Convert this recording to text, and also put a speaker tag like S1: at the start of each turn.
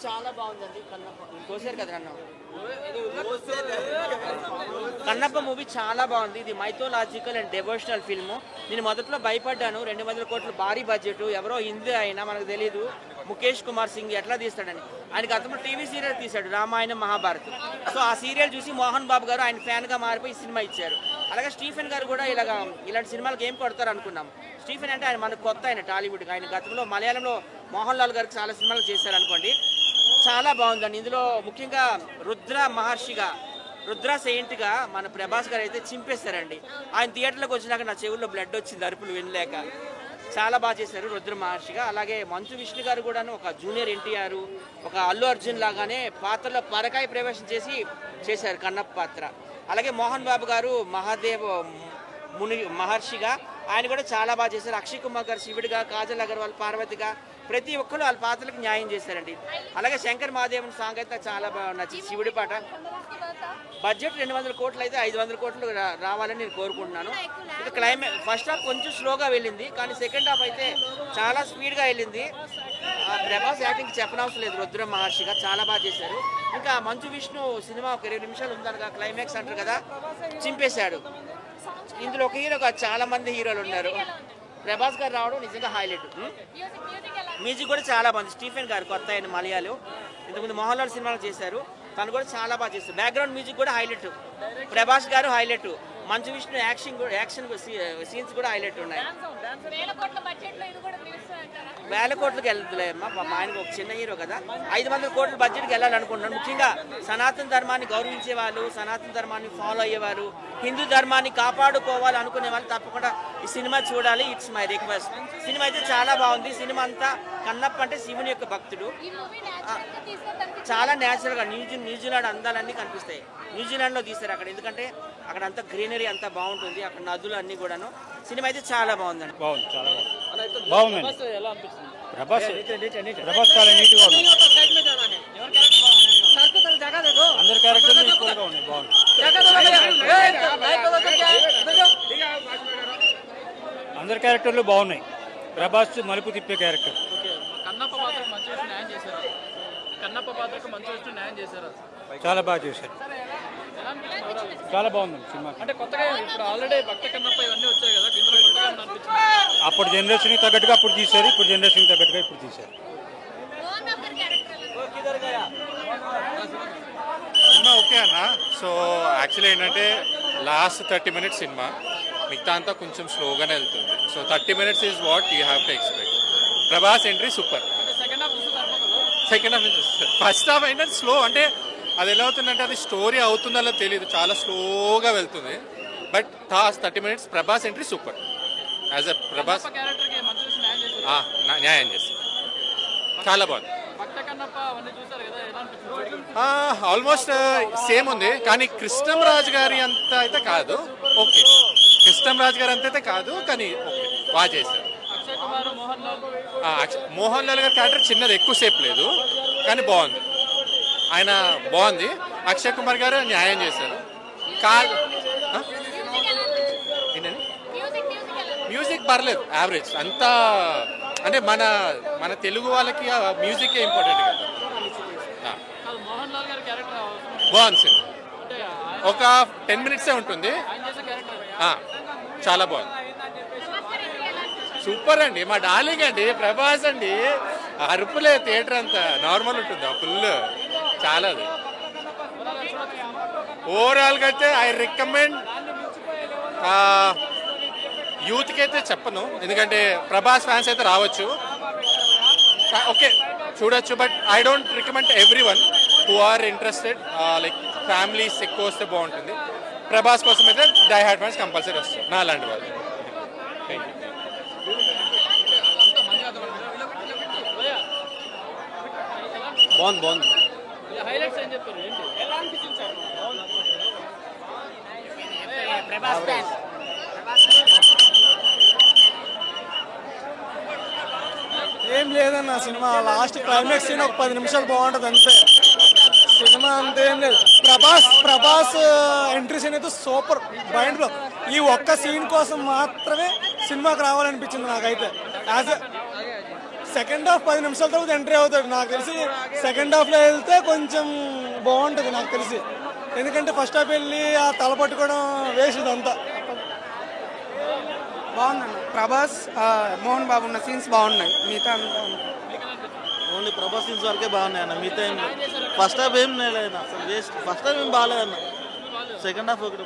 S1: చాలా బాగుందండి. కోసారు కదా నన్ను. కన్నప్ప మూవీ చాలా బాగుంది. ఇది మైథోలాజికల్ అండ్ డెవోషనల్ ఫిల్మ్. నేను మొదట్లో భయపడ్డాను. 200 కోట్లు భారీ బడ్జెట్, ఎవరో హిందీ అయినా మనకు తెలియదు ముఖేష్ కుమార్ సింగ్ ఎట్లా తీస్తాడని. ఆయనకి అతను టీవీ సీరియల్ తీశాడు, రామాయణం మహాభారత్. సో ఆ సీరియల్ చూసి మోహన్ బాబు గారు ఆయన ఫ్యాన్గా మారిపోయి సినిమా ఇచ్చారు. అలాగే స్టీఫెన్ గారు కూడా ఇలాంటి సినిమాలకు ఏం కొడతారు అనుకున్నాం. స్టీఫెన్ అంటే ఆయన మనకు కొత్త, ఆయన టాలీవుడ్కి. ఆయన గతంలో మలయాళంలో మోహన్ లాల్ గారికి చాలా సినిమాలు చేశారు అనుకోండి. చాలా బాగుందండి. ఇందులో ముఖ్యంగా రుద్ర మహర్షిగా, రుద్ర సెయింట్గా మన ప్రభాస్ గారు అయితే చింపేశారండి. ఆయన థియేటర్లోకి వచ్చినాక నా చెవుల్లో బ్లడ్ వచ్చింది అరుపులు వినలేక. చాలా బాగా చేశారు రుద్ర మహర్షిగా. అలాగే మంచు విష్ణు గారు కూడాను ఒక జూనియర్ ఎన్టీఆర్, ఒక అల్లు అర్జున్ లాగానే పాత్రలో పరకాయ ప్రవేశం చేశారు కన్నప్ప పాత్ర. అలాగే మోహన్ బాబు గారు మహాదేవ్ మహర్షిగా ఆయన కూడా చాలా బాగా చేశారు. అక్షయ్ కుమార్ గారు శివుడిగా, కాజల్ అగర్వాల్ పార్వతిగా, ప్రతి ఒక్కరు వాళ్ళ పాత్రలకు న్యాయం చేశారండి. అలాగే శంకర్ మహాదేవన్ సాంగ్ అయితే చాలా బాగా నచ్చింది. శివుడి పాట. బడ్జెట్ 200 కోట్లు అయితే 500 కోట్లు రావాలని నేను కోరుకుంటున్నాను. ఇక క్లైమాక్స్ ఫస్ట్ హాఫ్ కొంచెం స్లోగా వెళ్ళింది, కానీ సెకండ్ హాఫ్ అయితే చాలా స్పీడ్గా వెళ్ళింది. ప్రభాస్ యాక్టింగ్ చెప్పనవసరం లేదు. రుద్ర మహర్షిగా చాలా బాగా చేశారు. ఇంకా మంచు విష్ణు సినిమా ఒక 20 నిమిషాలు ఉందనగా క్లైమాక్స్ అంటారు కదా, చింపేశాడు. ఇందులో ఒక హీరో చాలా మంది హీరోలు ఉన్నారు. ప్రభాస్ గారు రావడం నిజంగా హైలైట్. మ్యూజిక్ కూడా చాలా బాగుంది. స్టీఫెన్ గారు కొత్త ఆయన మలయాళం, ఇంతకుముందు మోహన్ లాల్ సినిమాలు చేశారు, తను కూడా చాలా బాగా చేస్తారు. బ్యాక్గ్రౌండ్ మ్యూజిక్ కూడా హైలైట్. ప్రభాస్ గారు highlight. Manchu Vishnu action scenes కూడా హైలైట్ ఉన్నాయి. వేల కోట్లకి వెళ్తలేమ్మా, మా ఆయనకు ఒక చిన్న హీరో కదా. 500 కోట్ల బడ్జెట్కి వెళ్ళాలనుకుంటున్నాను. ముఖ్యంగా సనాతన ధర్మాన్ని గౌరవించే వాళ్ళు, సనాతన ధర్మాన్ని ఫాలో అయ్యేవారు, హిందూ ధర్మాన్ని కాపాడుకోవాలి అనుకునే వాళ్ళు తప్పకుండా ఈ సినిమా చూడాలి. It's my request. సినిమా అయితే చాలా బాగుంది. సినిమా అంతా కన్నప్ప అంటే శివుని యొక్క భక్తుడు. చాలా న్యాచురల్గా న్యూజిలాండ్ అందాలన్నీ కనిపిస్తాయి. న్యూజిలాండ్లో తీస్తారు అక్కడ, ఎందుకంటే అక్కడ అంతా గ్రీనరీ అంతా బాగుంటుంది, అక్కడ నదులు అన్నీ కూడాను. సినిమా అయితే చాలా బాగుందండి.
S2: బాగుందండి. ప్రభాస్ చాలా నీట్గా ఉంది. అందరి క్యారెక్టర్లు ఈక్వల్గా ఉన్నాయి. బాగుంది. అందరి క్యారెక్టర్లు బాగున్నాయి. ప్రభాస్ మలుపు తిప్పే క్యారెక్టర్.
S3: కన్నప్ప పాత్రకు మంచి న్యాయం చేశారు.
S2: చాలా బాగా చేశారు. చాలా బాగుంది సినిమా.
S3: అంటే కొత్తగా ఇప్పుడు ఆల్రెడీ భక్త కన్నప్ప ఇవన్నీ వచ్చాయి కదా, ఇందులో కొత్తగా అనిపించింది.
S2: అప్పుడు జనరేషన్కి తగ్గట్టుగా అప్పుడు తీశారు, ఇప్పుడు జనరేషన్కి తగ్గట్టుగా ఇప్పుడు తీశారు.
S4: సినిమా ఓకే అన్న. సో యాక్చువల్లీ ఏంటంటే లాస్ట్ 30 మినిట్స్ సినిమా, మిగతా అంతా కొంచెం స్లోగానే వెళ్తుంది. So 30 minutes is what you have to expect. Prabhas entry super. Second half first half అయినా స్లో, అంటే అది ఎలా అవుతుందంటే అది స్టోరీ అవుతుందో తెలియదు, చాలా స్లోగా వెళ్తుంది. But 30 minutes Prabhas entry super. As a Prabhas న్యాయం చేస్తారు. చాలా బాగుంది. ఆల్మోస్ట్ సేమ్ ఉంది, కానీ కృష్ణంరాజు గారి అంత అయితే కాదు. ఓకే, కృష్ణంరాజు గారి అంత అయితే కాదు, కానీ ఓకే బాగా చేశారు. మోహన్ లాల్ గారి క్యారెక్టర్ చిన్నది, ఎక్కువసేపు లేదు, కానీ బాగుంది. ఆయన బాగుంది. అక్షయ్ కుమార్ గారు న్యాయం చేశారు. ఏంటండి మ్యూజిక్ పర్లేదు, యావరేజ్ అంతా. అంటే మన తెలుగు వాళ్ళకి మ్యూజిక్ ఇంపార్టెంట్ కదా. బాగుంది సినిమా. ఒక 10 మినిట్సే ఉంటుంది. చాలా బాగుంది. సూపర్ అండి, మా డార్లింగ్ అండి ప్రభాస్ అండి. అరుపులే, థియేటర్ అంతా నార్మల్ ఉంటుంది, ఫుల్ చాలా. అది ఓవరాల్గా అయితే ఐ రికమెండ్. యూత్కి అయితే చెప్పను, ఎందుకంటే ప్రభాస్ ఫ్యాన్స్ అయితే రావచ్చు, ఓకే చూడొచ్చు. But I don't recommend everyone who are interested. Like families ఎక్కువ వస్తే బాగుంటుంది. ప్రభాస్ కోసం అయితే డై హార్డ్ ఫ్యాన్స్ కంపల్సరీ వస్తారు, నా అలాంటి వాళ్ళు. Thank you.
S2: బాగుంది.
S5: ఏం లేదన్న, సినిమా లాస్ట్ క్లైమాక్స్ సీన్ ఒక 10 నిమిషాలు బాగుంటుంది అంతే. సినిమా అంతేం లేదు. ప్రభాస్ ఎంట్రీ సీన్ అయితే సూపర్, మైండ్ బ్లో. ఈ ఒక్క సీన్ కోసం మాత్రమే సినిమాకి రావాలనిపించింది నాకైతే. సెకండ్ హాఫ్ 10 నిమిషాల తర్వాత ఎంట్రీ అవుతాడు. నాకు తెలిసి సెకండ్ హాఫ్లో వెళ్తే కొంచెం బాగుంటుంది నాకు తెలిసి. ఎందుకంటే ఫస్ట్ హాఫ్ వెళ్ళి ఆ తల పట్టుకోవడం వేస్ట్ ఇదంతా.
S6: బాగుందన్న. ప్రభాస్ మోహన్ బాబు ఉన్న సీన్స్ బాగున్నాయి. మిగతా అంతా
S7: ఓన్లీ ప్రభాస్ సీన్స్ వరకే బాగున్నాయి అన్న. మిగతా ఫస్ట్ హాఫ్ ఏం లేదు అసలు వేస్ట్. ఫస్ట్ హాఫ్ ఏం బాగాలేదన్న. సెకండ్ హాఫ్ ఒకటి